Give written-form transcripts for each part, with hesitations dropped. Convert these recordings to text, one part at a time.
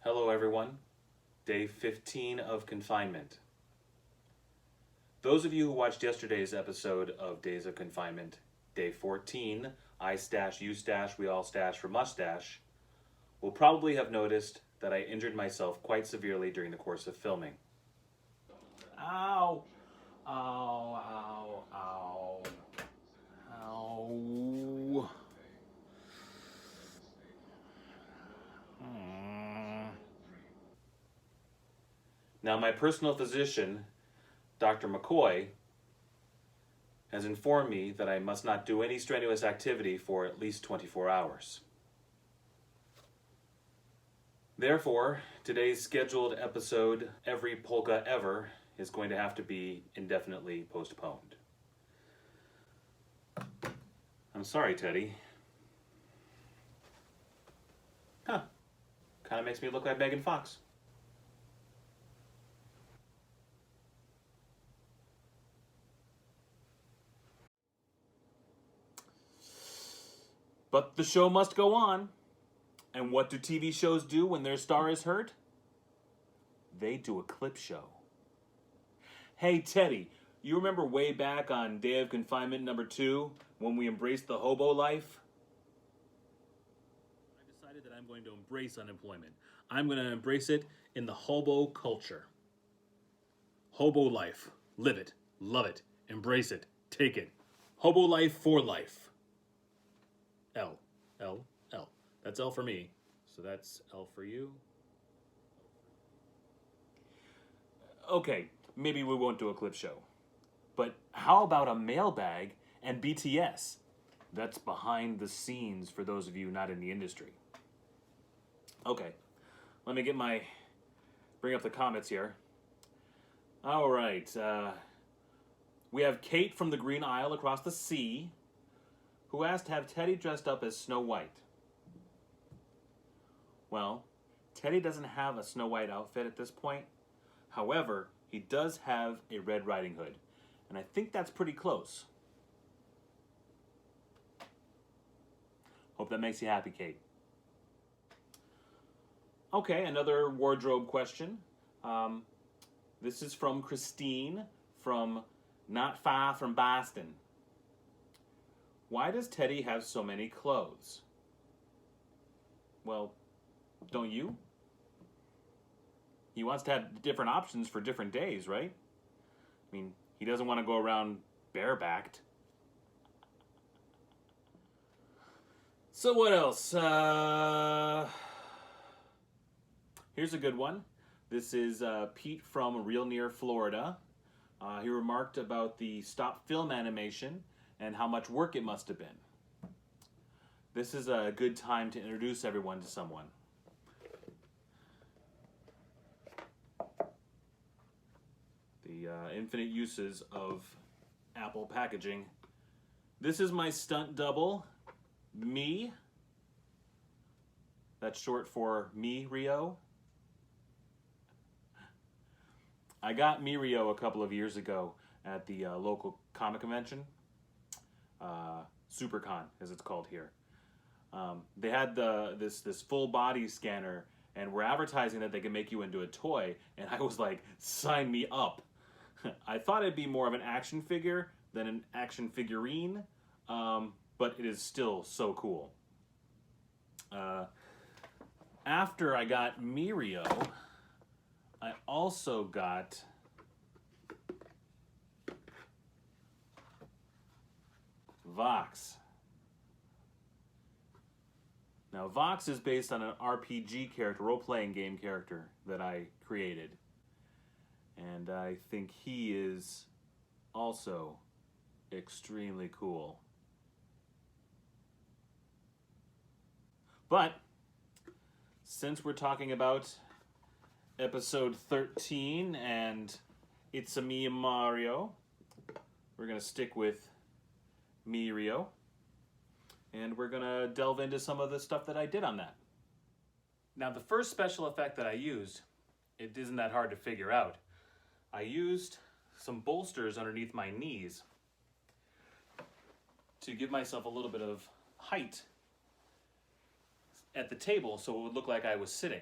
Hello everyone, day 15 of confinement. Those of you who watched yesterday's episode of Days of Confinement, day 14, I stash, you stash, we all stash for mustache, will probably have noticed that I injured myself quite severely during the course of filming. Ow! Ow, ow, ow. Ow. Now, my personal physician, Dr. McCoy, has informed me that I must not do any strenuous activity for at least 24 hours. Therefore, today's scheduled episode, Every Polka Ever, is going to have to be indefinitely postponed. I'm sorry, Teddy. Huh. Kind of makes me look like Megan Fox. But the show must go on. And what do TV shows do when their star is hurt? They do a clip show. Hey, Teddy, you remember way back on Day of Confinement number 2 when we embraced the hobo life? I decided that I'm going to embrace unemployment. I'm going to embrace it in the hobo culture. Hobo life. Live it. Love it. Embrace it. Take it. Hobo life for life. L. L. L. That's L for me. So that's L for you. Okay, maybe we won't do a clip show. But how about a mailbag and BtS? That's behind the scenes for those of you not in the industry. Okay, let me bring up the comments here. All right, we have Kate from the Green Isle across the sea, who asked to have Teddy dressed up as Snow White. Well, Teddy doesn't have a Snow White outfit at this point. However, he does have a Red Riding Hood, and I think that's pretty close. Hope that makes you happy, Kate. Okay, another wardrobe question. This is from Christine from Not Far from Boston. Why does Teddy have so many clothes? Well, don't you? He wants to have different options for different days, right? I mean, he doesn't want to go around barebacked. So what else? Here's a good one. This is Pete from Real Near Florida. He remarked about the stop film animation and how much work it must have been. This is a good time to introduce everyone to someone. The infinite uses of Apple packaging. This is my stunt double, me. That's short for Me Rio. I got Mirio a couple of years ago at the local comic convention, SuperCon as it's called here. They had this full body scanner and were advertising that they could make you into a toy, and I was like, sign me up. I thought it'd be more of an action figure than an action figurine, but it is still so cool. After I got Mirio, I also got Vox. Now, Vox is based on an RPG character, role-playing game character that I created. And I think he is also extremely cool. But since we're talking about episode 13 and It's a Me Mario, we're going to stick with Mirio. And we're going to delve into some of the stuff that I did on that. Now, the first special effect that I used, it isn't that hard to figure out. I used some bolsters underneath my knees to give myself a little bit of height at the table so it would look like I was sitting.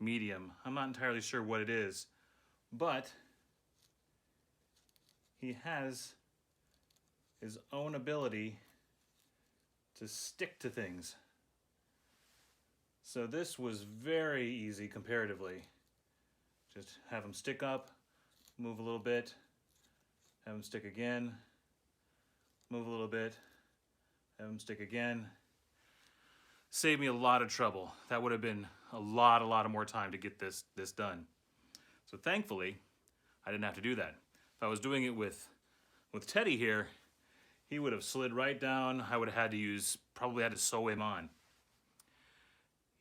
medium. I'm not entirely sure what it is, but he has his own ability to stick to things. So this was very easy comparatively. Just have him stick up, move a little bit, have him stick again, move a little bit, have him stick again. Saved me a lot of trouble. That would have been a lot of more time to get this done. So thankfully, I didn't have to do that. If I was doing it with Teddy here, he would have slid right down. I would have had to probably had to sew him on.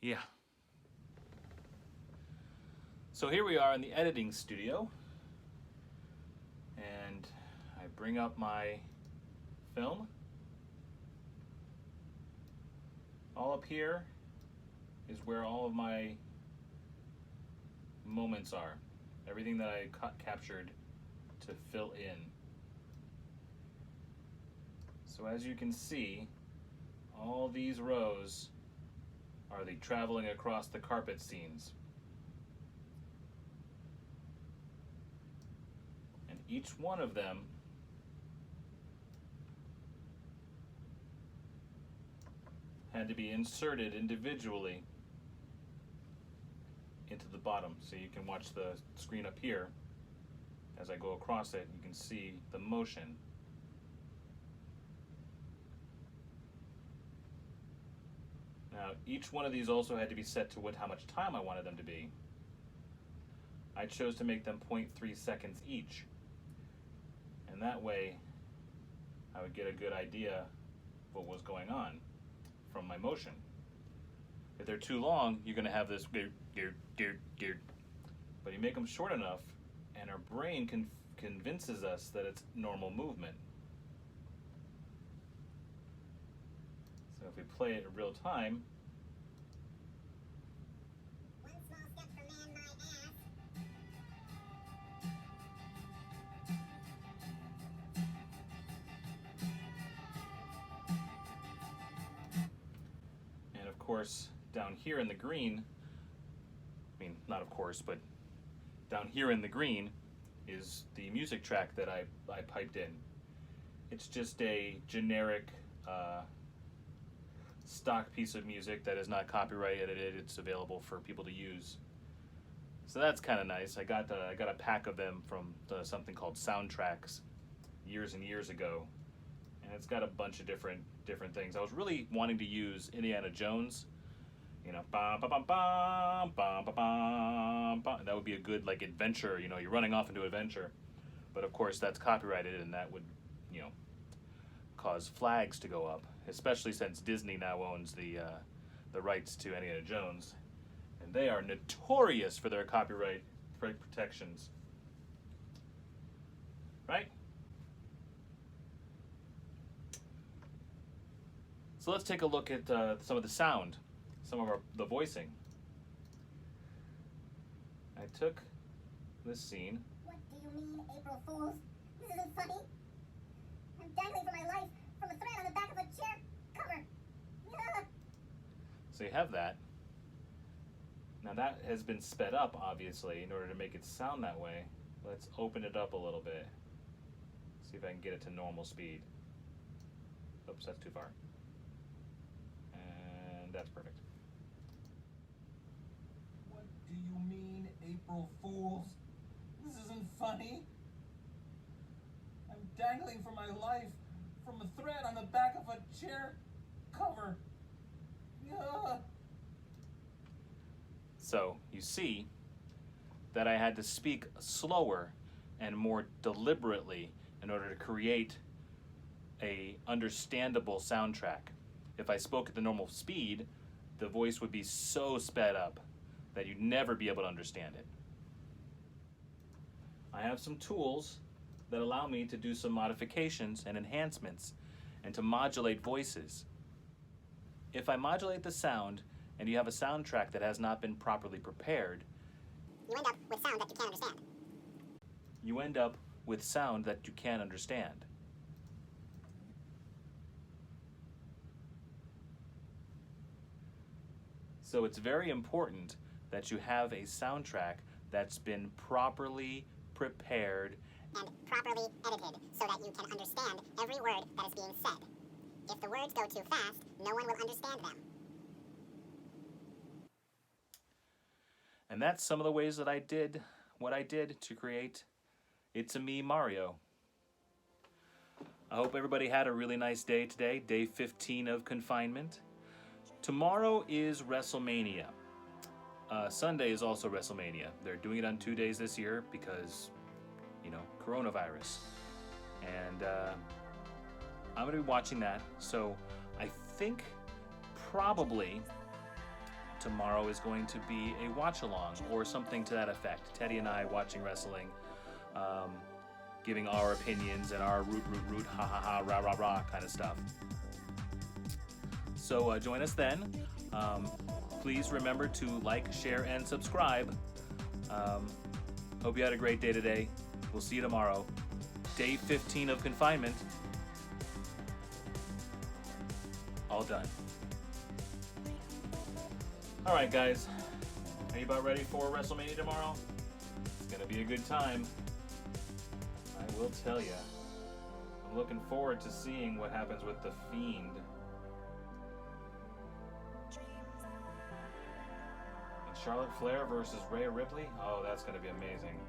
Yeah. So here we are in the editing studio. And I bring up my film. All up here is where all of my moments are. Everything that I captured to fill in. So as you can see, all these rows are the traveling across the carpet scenes. And each one of them had to be inserted individually into the bottom. So you can watch the screen up here. As I go across it, you can see the motion. Now, each one of these also had to be set to how much time I wanted them to be. I chose to make them 0.3 seconds each. And that way, I would get a good idea of what was going on from my motion. If they're too long, you're going to have this but you make them short enough, and our brain convinces us that it's normal movement. So if we play it in real time, one small step for man, my ass. and of course down here in the green, I mean not of course, but down here in the green is the music track that I piped in. It's just a generic stock piece of music that is not copyright edited. It's available for people to use. So that's kind of nice. I got a pack of them from something called Soundtracks years and years ago, and it's got a bunch of different things. I was really wanting to use Indiana Jones, you know, bum bum bum bum bum bum bum bum. That would be a good like adventure. You know, you're running off into adventure, but of course that's copyrighted, and that would, you know, cause flags to go up, especially since Disney now owns the rights to Indiana Jones, and they are notorious for their copyright protections. Right? So let's take a look at some of the sound, some of the voicing. I took this scene. What do you mean, April Fools? This isn't funny. I'm dangling for my life from a thread on the back of a chair cover. Yeah. So you have that. Now that has been sped up, obviously, in order to make it sound that way. Let's open it up a little bit. See if I can get it to normal speed. Oops, that's too far. And that's perfect. What do you mean, April Fools? This isn't funny. I'm dangling for my life from a thread on the back of a chair cover. Yeah. So you see that I had to speak slower and more deliberately in order to create a understandable soundtrack. If I spoke at the normal speed, the voice would be so sped up that you'd never be able to understand it. I have some tools that allow me to do some modifications and enhancements and to modulate voices. If I modulate the sound and you have a soundtrack that has not been properly prepared, You end up with sound that you can't understand. you end up with sound that you can't understand. So it's very important that you have a soundtrack that's been properly prepared And properly edited so that you can understand every word that is being said. If the words go too fast, no one will understand them. And that's some of the ways that I did what I did to create It's a Me Mario. I hope everybody had a really nice day today, day 15 of confinement. Tomorrow is WrestleMania. Sunday is also WrestleMania. They're doing it on 2 days this year because, you know, coronavirus. And I'm going to be watching that. So I think probably tomorrow is going to be a watch-along or something to that effect. Teddy and I watching wrestling, giving our opinions and our root, ha ha ha, rah rah rah kind of stuff. So join us then. Please remember to like, share, and subscribe. Hope you had a great day today. We'll see you tomorrow. Day 15 of confinement. All done. All right, guys. Are you about ready for WrestleMania tomorrow? It's going to be a good time. I will tell you. I'm looking forward to seeing what happens with The Fiend. And Charlotte Flair versus Rhea Ripley? Oh, that's going to be amazing.